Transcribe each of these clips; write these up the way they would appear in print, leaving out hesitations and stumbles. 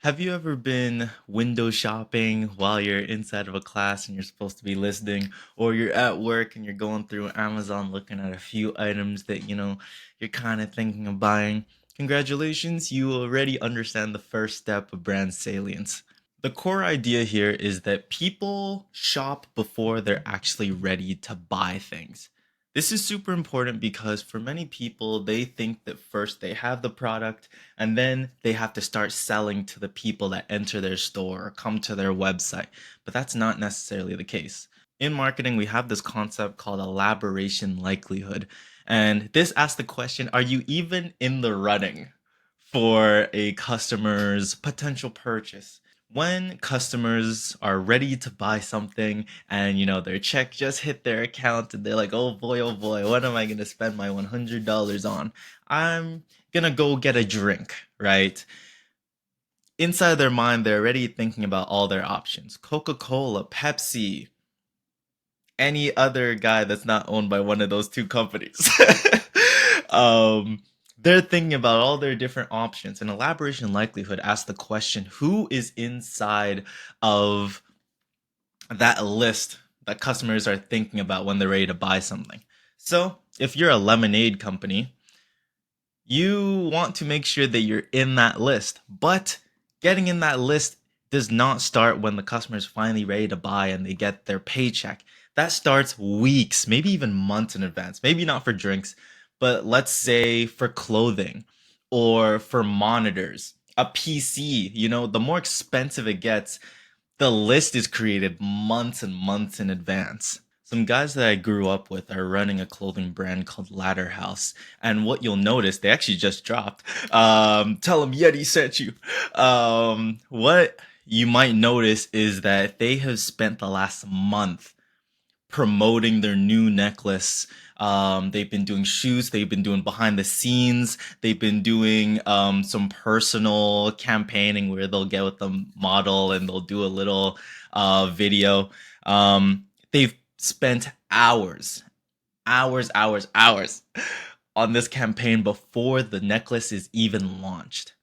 Have you ever been window shopping while you're inside of a class and you're supposed to be listening, or you're at work and you're going through Amazon looking at a few items that you're kind of thinking of buying? Congratulations, you already understand the first step of brand salience. The core idea here is that people shop before they're actually ready to buy things. This is super important because for many people, they think that first they have the product and then they have to start selling to the people that enter their store or come to their website. But that's not necessarily the case. In marketing, we have this concept called elaboration likelihood. And this asks the question, are you even in the running for a customer's potential purchase? When customers are ready to buy something and their check just hit their account and they're like, oh boy, what am I going to spend my $100 on? I'm going to go get a drink, right? Inside their mind, they're already thinking about all their options. Coca-Cola, Pepsi, any other guy that's not owned by one of those two companies. um, they're thinking about all their different options. And elaboration likelihood asks the question, who is inside of that list that customers are thinking about when they're ready to buy something? So if you're a lemonade company, you want to make sure that you're in that list. But getting in that list does not start when the customer is finally ready to buy and they get their paycheck. That starts weeks, maybe even months in advance. Maybe not for drinks, but let's say for clothing or for monitors, a PC. The more expensive it gets, the list is created months and months in advance. Some guys that I grew up with are running a clothing brand called Latterhouse. And what you'll notice, they actually just dropped. Tell them Yeti sent you. What you might notice is that they have spent the last month promoting their new necklace. They've been doing shoots, they've been doing behind the scenes, they've been doing some personal campaigning where they'll get with the model and they'll do a little video. They've spent hours on this campaign before the necklace is even launched.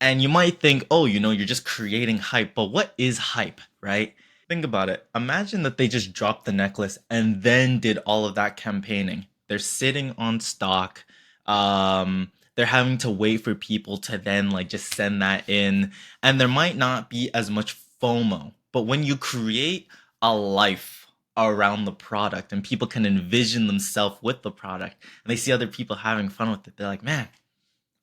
And you might think, oh, you're just creating hype. But what is hype, right? Think about it. Imagine that they just dropped the necklace and then did all of that campaigning. They're sitting on stock. They're having to wait for people to then like just send that in. And there might not be as much FOMO. But when you create a life around the product and people can envision themselves with the product and they see other people having fun with it, they're like, man,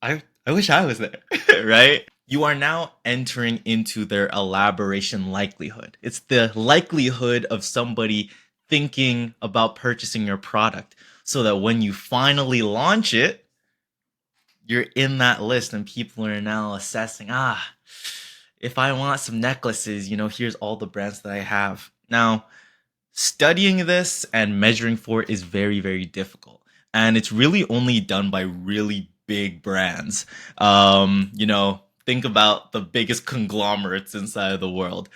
I wish I was there, right? You are now entering into their elaboration likelihood. It's the likelihood of somebody thinking about purchasing your product so that when you finally launch it, you're in that list and people are now assessing, if I want some necklaces, here's all the brands that I have. Now, studying this and measuring for it is very, very difficult. And it's really only done by really big brands. Think about the biggest conglomerates inside of the world.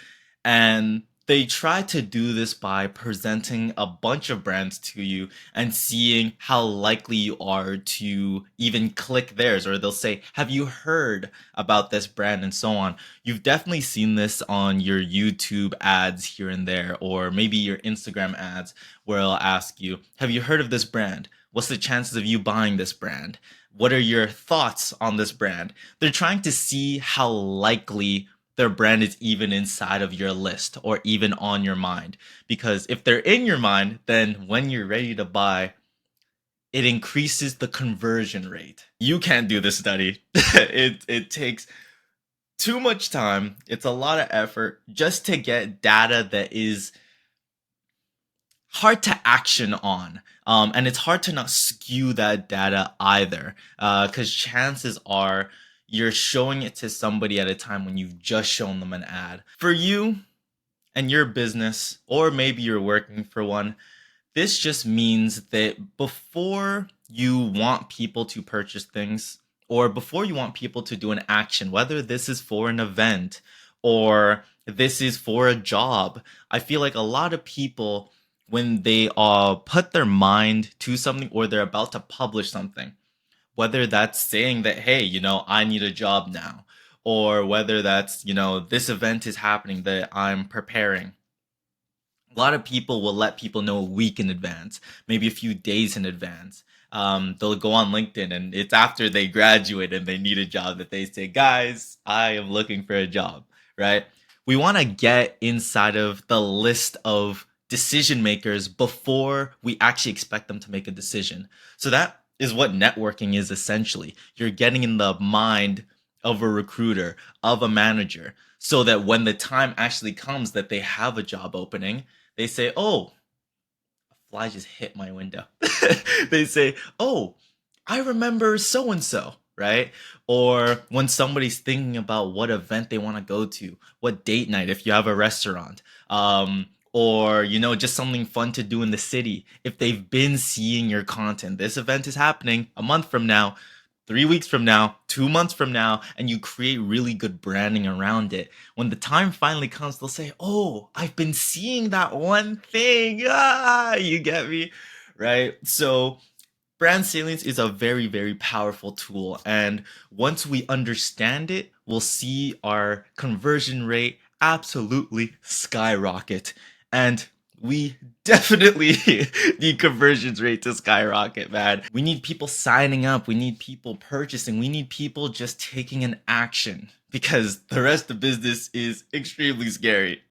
And they try to do this by presenting a bunch of brands to you and seeing how likely you are to even click theirs. Or they'll say, have you heard about this brand? And so on. You've definitely seen this on your YouTube ads here and there, or maybe your Instagram ads, where I'll ask you, have you heard of this brand? What's the chances of you buying this brand? What are your thoughts on this brand? They're trying to see how likely their brand is even inside of your list or even on your mind. Because if they're in your mind, then when you're ready to buy, it increases the conversion rate. You can't do this study. It takes too much time. It's a lot of effort just to get data that is hard to action on. And it's hard to not skew that data either, because chances are you're showing it to somebody at a time when you've just shown them an ad. For you and your business, or maybe you're working for one, this just means that before you want people to purchase things, or before you want people to do an action, whether this is for an event or this is for a job, I feel like a lot of people, when they put their mind to something or they're about to publish something, whether that's saying that, hey, I need a job now, or whether that's, this event is happening that I'm preparing. A lot of people will let people know a week in advance, maybe a few days in advance. They'll go on LinkedIn, and it's after they graduate and they need a job that they say, guys, I am looking for a job, right? We want to get inside of the list of decision makers before we actually expect them to make a decision. So that is what networking is essentially. You're getting in the mind of a recruiter, of a manager, so that when the time actually comes that they have a job opening, they say, "Oh, a fly just hit my window." They say, "Oh, I remember so and so," right? Or when somebody's thinking about what event they want to go to, what date night if you have a restaurant, or just something fun to do in the city. If they've been seeing your content, this event is happening a month from now, 3 weeks from now, 2 months from now, and you create really good branding around it. When the time finally comes, they'll say, "Oh, I've been seeing that one thing." You get me? Right? So, brand salience is a very, very powerful tool. And once we understand it, we'll see our conversion rate absolutely skyrocket. And we definitely need conversions rate to skyrocket, man. We need people signing up. We need people purchasing. We need people just taking an action because the rest of business is extremely scary.